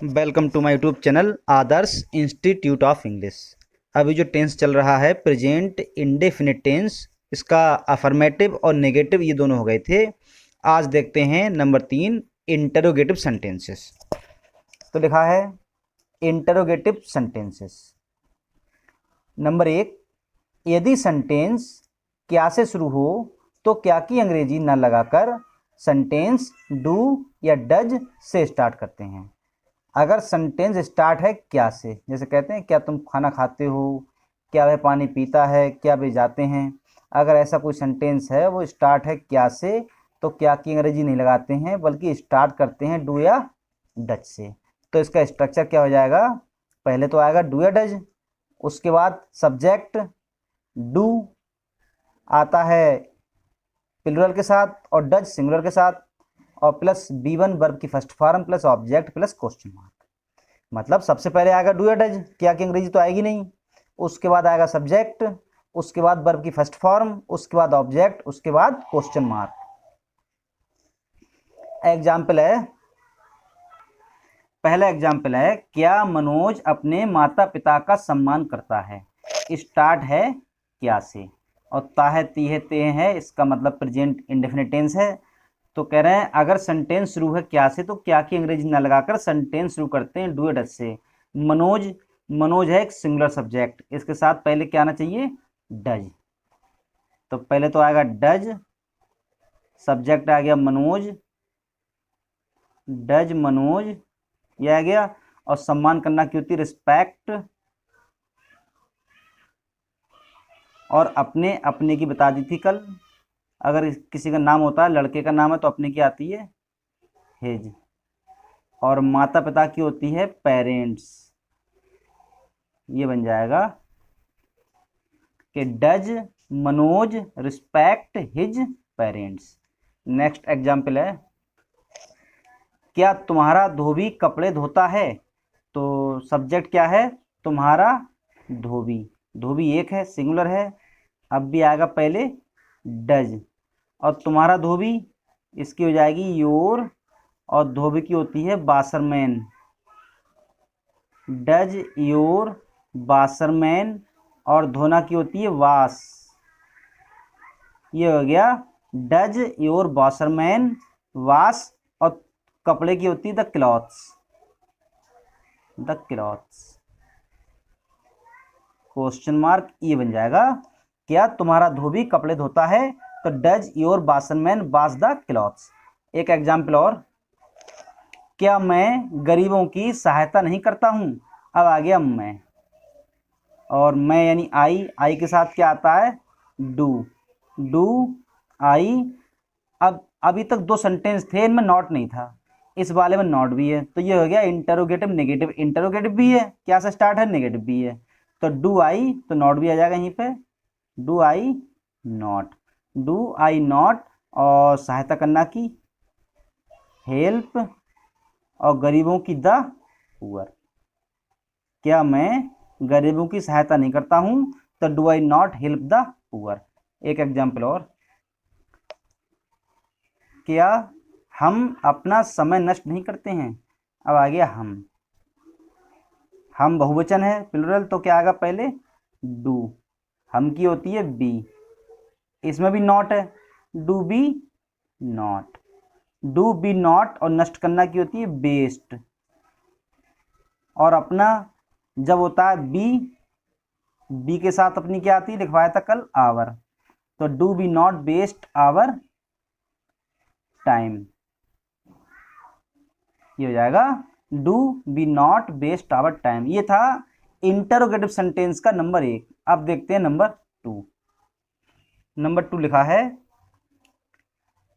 Welcome to my YouTube channel Adarsh institute of English. अभी जो tense चल रहा है प्रेजेंट इंडेफिनिट टेंस, इसका अफर्मेटिव और नेगेटिव ये दोनों हो गए थे। आज देखते हैं नंबर 3 इंटरोगेटिव सेंटेंसेस। तो लिखा है इंटरोगेटिव सेंटेंसेस। नंबर 1, यदि सेंटेंस क्या से शुरू हो तो क्या की अंग्रेजी न लगाकर सेंटेंस डू या डज से स्टार्ट करते हैं। अगर सेंटेंस स्टार्ट है क्या से, जैसे कहते हैं क्या तुम खाना खाते हो, क्या वह पानी पीता है, क्या वे जाते हैं, अगर ऐसा कोई सेंटेंस है वो स्टार्ट है क्या से तो क्या की अंग्रेजी नहीं लगाते हैं बल्कि स्टार्ट करते हैं डू या डज से। तो इसका स्ट्रक्चर क्या हो जाएगा, पहले तो आएगा डू या डज, उसके बाद सब्जेक्ट डू आता है प्लूरल के साथ और डज सिंगुलर के साथ, और प्लस B1 वर्ब की first form plus object plus question mark. मतलब सबसे पहले आएगा डू या डज, क्या की अंग्रेजी तो आएगी नहीं, उसके बाद आएगा सब्जेक्ट, उसके बाद वर्ब की फर्स्ट फॉर्म, उसके बाद ऑब्जेक्ट, उसके बाद क्वेश्चन मार्क। एग्जाम्पल है, पहला एग्जाम्पल है क्या मनोज अपने माता पिता का सम्मान करता है। स्टार्ट है क्या से और ता है ती है ते है, इसका मतलब प्रेजेंट इंडेफिनिट टेंस है। तो कह रहे हैं अगर सेंटेंस शुरू है क्या से तो क्या की अंग्रेजी ना लगाकर सेंटेंस शुरू करते हैं डू या डज से। मनोज, मनोज है एक सिंगुलर सब्जेक्ट, इसके साथ पहले क्या आना चाहिए, डज। तो पहले तो आएगा डज, सब्जेक्ट आ गया मनोज, डज मनोज ये आ गया, और सम्मान करना की होती रिस्पेक्ट, और अपने अपने की बता दी थी कल, अगर किसी का नाम होता है, लड़के का नाम है तो अपने की आती है हिज, और माता पिता की होती है पेरेंट्स। ये बन जाएगा कि does Manoj respect his parents. Next example है क्या तुम्हारा धोबी कपड़े धोता है। तो सब्जेक्ट क्या है, तुम्हारा धोबी, धोबी एक है सिंगुलर है, अब भी आएगा पहले डज, और तुम्हारा धोबी इसकी हो जाएगी योर, और धोबी की होती है बासरमैन, डज योर बासरमैन, और धोना की होती है वास। ये हो गया डज योर बासरमैन वास, और कपड़े की होती है the clothes, the clothes. Question mark ये बन जाएगा क्या तुम्हारा धोबी कपड़े धोता है तो डज योर बासनमैन वॉश द क्लॉथ्स। एक एग्जाम्पल और, क्या मैं गरीबों की सहायता नहीं करता हूं। अब आ गया मैं, और मैं यानी आई, आई के साथ क्या आता है डू, डू आई। अब अभी तक दो सेंटेंस थे, इनमें नॉट नहीं था, इस वाले में नॉट भी है, तो ये हो गया इंटरोगेटिव नेगेटिव। इंटरोगेटिव भी है, क्या से स्टार्ट है, नेगेटिव भी है, तो डू आई तो नॉट भी आ जाएगा यहीं पे, do I not, do I not, और सहायता करना की हेल्प, और गरीबों की द पुअर। क्या मैं गरीबों की सहायता नहीं करता हूं तो do I not help the poor. एक एग्जाम्पल और, क्या हम अपना समय नष्ट नहीं करते हैं। अब आ गया हम बहुवचन है प्लुरल, तो क्या आएगा पहले डू, हम की होती है बी, इसमें भी नॉट है do be not, do be not, और नष्ट करना की होती है बेस्ट, और अपना जब होता है बी, बी के साथ अपनी क्या आती है, लिखवाया था कल आवर, तो do be not best our time. ये हो जाएगा do be not best our time. ये था इंटरोगेटिव सेंटेंस का नंबर 1। अब देखते हैं नंबर 2। नंबर 2 लिखा है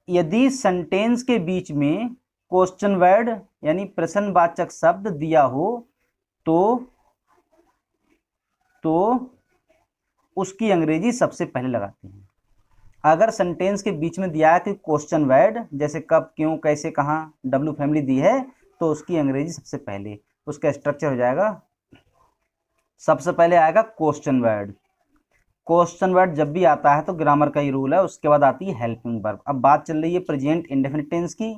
यदि सेंटेंस के बीच में क्वेश्चन वर्ड यानी प्रश्नवाचक शब्द दिया हो तो उसकी अंग्रेजी सबसे पहले लगाते हैं। अगर सेंटेंस के बीच में दिया है कि क्वेश्चन वर्ड, जैसे कब, क्यों, कैसे, कहाँ, डब्ल्यू फैमिली दी है, तो उसकी अंग्रेजी सबसे पहले। उसका स्ट्रक्चर हो जाएगा, सबसे पहले आएगा क्वेश्चन वर्ड। क्वेश्चन वर्ड जब भी आता है तो ग्रामर का ही रूल है, उसके बाद आती है हेल्पिंग वर्ब। अब बात चल रही है प्रेजेंट इंडेफिनिट टेंस की,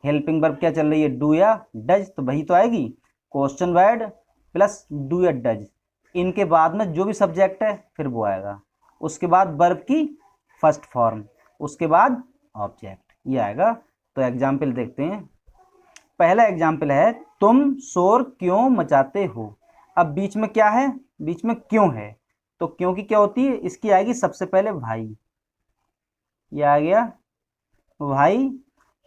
हेल्पिंग वर्ब क्या चल रही है, डू या डज, तो वही तो आएगी क्वेश्चन वर्ड प्लस डू या डज। इनके बाद में जो भी सब्जेक्ट है फिर वो आएगा, उसके बाद वर्ब की फर्स्ट फॉर्म, उसके बाद ऑब्जेक्ट, ये आएगा। तो एग्जाम्पल देखते हैं। पहला एग्जाम्पल है तुम शोर क्यों मचाते हो। अब बीच में क्या है, बीच में क्यों है, तो क्यों की क्या होती है, इसकी आएगी सबसे पहले भाई, ये आ गया भाई,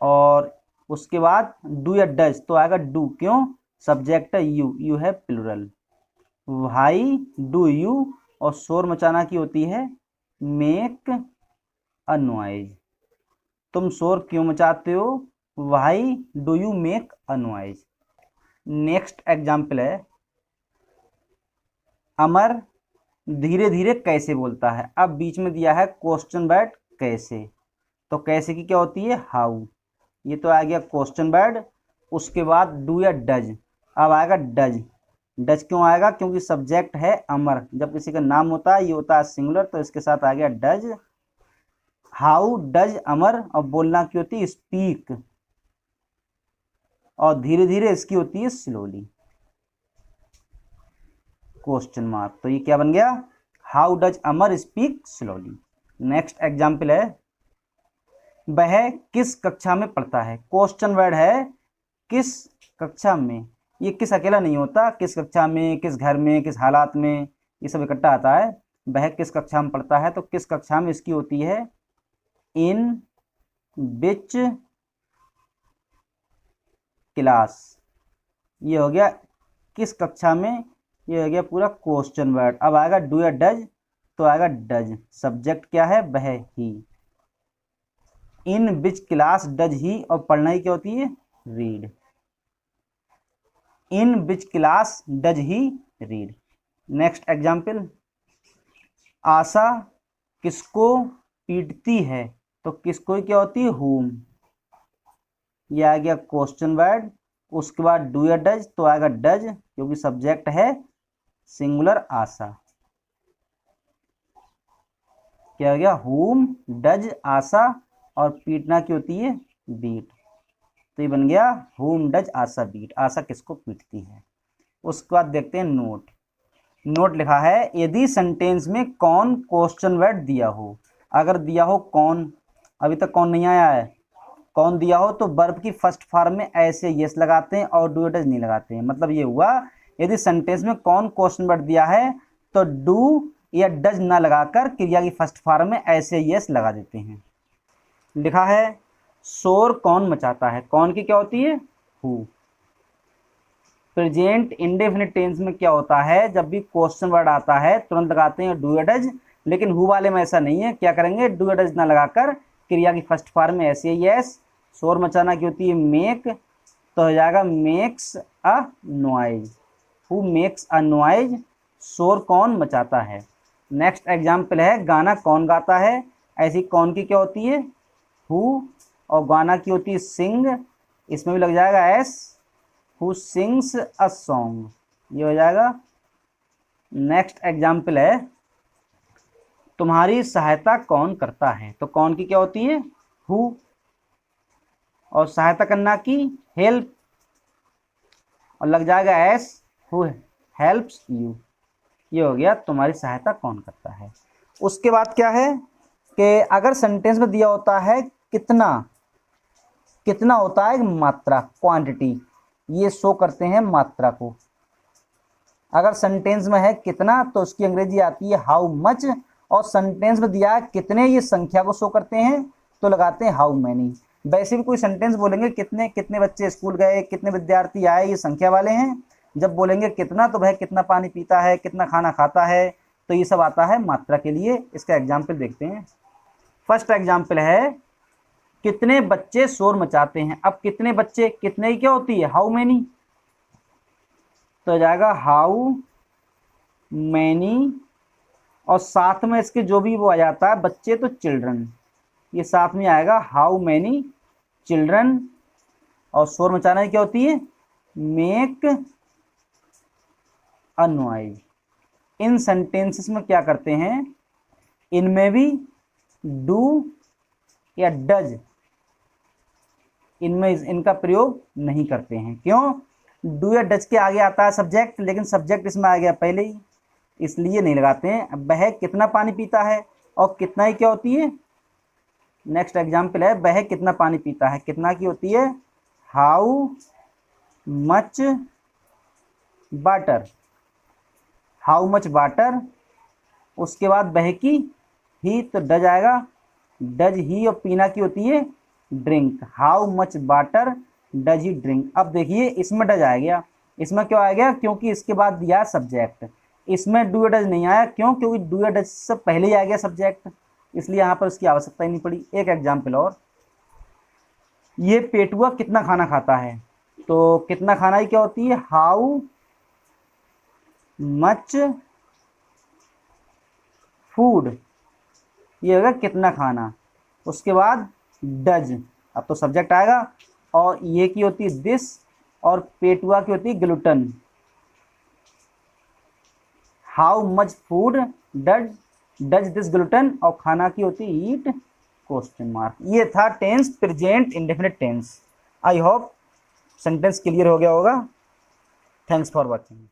और उसके बाद डू या डज तो आएगा डू, क्यों, सब्जेक्ट है यू, यू है प्लुरल, भाई डू यू, और शोर मचाना की होती है मेक अ नॉइज। तुम शोर क्यों मचाते हो, why do you make a noise. Next example है अमर धीरे धीरे कैसे बोलता है। अब बीच में दिया है क्वेश्चन वर्ड कैसे, तो कैसे की क्या होती है हाउ, ये तो आ गया क्वेश्चन वर्ड, उसके बाद डू या डज, अब आएगा डज। डज क्यों आएगा, क्योंकि सब्जेक्ट है अमर, जब किसी का नाम होता है ये होता है सिंगुलर, तो इसके साथ आ गया डज। हाउ डज अमर, और बोलना की होती है स्पीक, और धीरे धीरे इसकी होती है स्लोली, क्वेश्चन मार्क, तो ये क्या बन गया, how does Amar speak slowly. Next example है वह किस कक्षा में पढ़ता है। क्वेश्चन वर्ड है किस कक्षा में, ये किस अकेला नहीं होता, किस कक्षा में, किस घर में, किस हालात में, ये सब इकट्ठा आता है। वह किस कक्षा में पढ़ता है, तो किस कक्षा में इसकी होती है इन विच क्लास, ये हो गया किस कक्षा में, ये हो गया पूरा क्वेश्चन वर्ड। अब आएगा डू या डज, तो आएगा डज, सब्जेक्ट क्या है वह ही, इन विच क्लास डज ही, और पढ़ना ही क्या होती है read, in which class does he read. Next example Asha किसको पीटती है, तो किसको क्या होती है हुम, ये आ गया क्वेश्चन वर्ड, उसके बाद डू या डज तो आएगा डज, क्योंकि सब्जेक्ट है सिंगुलर आशा, क्या हो गया हुम डज आशा, और पीटना की होती है बीट, तो ये बन गया हुम डज आशा बीट, आशा किसको पीटती है। उसके बाद देखते हैं नोट। नोट लिखा है यदि सेंटेंस में कौन क्वेश्चन वर्ड दिया हो, अगर दिया हो कौन, अभी तक कौन नहीं आया है, कौन दिया हो तो वर्ब की फर्स्ट फॉर्म में ऐसे यस लगाते हैं और डू डज नहीं लगाते हैं। मतलब ये हुआ यदि सेंटेंस में कौन क्वेश्चन वर्ड दिया है तो डू या डज ना लगाकर क्रिया की फर्स्ट फॉर्म में ऐसे यस लगा देते हैं। लिखा है शोर कौन मचाता है, कौन की क्या होती है हु। प्रेजेंट इंडेफिनिट टेंस में क्या होता है, जब भी क्वेश्चन वर्ड आता है तुरंत लगाते हैं डू या डज, लेकिन हु वाले में ऐसा नहीं है, क्या करेंगे डू या डज ना लगाकर क्रिया की फर्स्ट फॉर्म में ऐसे यस, शोर मचाना की होती है मेक, तो हो जाएगा makes a noise, who makes a noise, शोर कौन मचाता है। नेक्स्ट एग्जाम्पल है गाना कौन गाता है, ऐसी कौन की क्या होती है हु, और गाना की होती है सिंग, इसमें भी लग जाएगा S, who sings a song, ये हो जाएगा। नेक्स्ट एग्जाम्पल है तुम्हारी सहायता कौन करता है, तो कौन की क्या होती है हु, और सहायता करना की हेल्प, और लग जाएगा एस, हु हेल्प्स यू, ये हो गया तुम्हारी सहायता कौन करता है। उसके बाद क्या है कि अगर सेंटेंस में दिया होता है कितना, कितना होता है मात्रा क्वांटिटी, ये शो करते हैं मात्रा को। अगर सेंटेंस में है कितना तो उसकी अंग्रेजी आती है हाउ मच, और सेंटेंस में दिया है कितने, ये संख्या को शो करते हैं तो लगाते हैं हाउ मैनी। वैसे भी कोई सेंटेंस बोलेंगे कितने, कितने बच्चे स्कूल गए, कितने विद्यार्थी आए, ये संख्या वाले हैं। जब बोलेंगे कितना तो वह कितना पानी पीता है, कितना खाना खाता है, तो ये सब आता है मात्रा के लिए। इसका एग्जाम्पल देखते हैं। फर्स्ट एग्जाम्पल है कितने बच्चे शोर मचाते हैं। अब कितने बच्चे, कितने की क्या होती है हाउ मैनी, तो आ जाएगा हाउ मैनी, और साथ में इसके जो भी वो आ जाता है बच्चे तो चिल्ड्रन, ये साथ में आएगा हाउ मैनी चिल्ड्रन, और शोर मचाना क्या होती है make a noise. In sentences में क्या करते हैं, इनमें भी डू या डज इनमें इनका प्रयोग नहीं करते हैं। क्यों? डू या डज के आगे आता है सब्जेक्ट, लेकिन सब्जेक्ट इसमें आ गया पहले ही, इसलिए नहीं लगाते हैं। अब वह कितना पानी पीता है, और कितना ही क्या होती है, नेक्स्ट एग्जाम्पल है वह कितना पानी पीता है, कितना की होती है how much water, how much water. उसके बाद वह की ही, तो डज आएगा, डज ही, और पीना की होती है drink, how much water does he drink. अब देखिए इसमें डज आ गया, इसमें क्यों आ गया, क्योंकि इसके बाद दिया सब्जेक्ट। इसमें डू या डज नहीं आया, क्यों? क्योंकि डू या डज से पहले ही आ गया सब्जेक्ट, इसलिए यहाँ पर उसकी आवश्यकता ही नहीं पड़ी। एक एग्जाम्पल और, ये पेटुआ कितना खाना खाता है, तो कितना खाना ही क्या होती है हाउ मच फूड, ये होगा कितना खाना। उसके बाद डज, अब तो सब्जेक्ट आएगा, और ये की होती है दिस, और पेटुआ की होती है gluten. How much food does this gluten, और खाना की होती है ईट क्वेश्चन मार्क। ये था tense, present indefinite tense. I hope sentence clear हो गया होगा। Thanks for watching.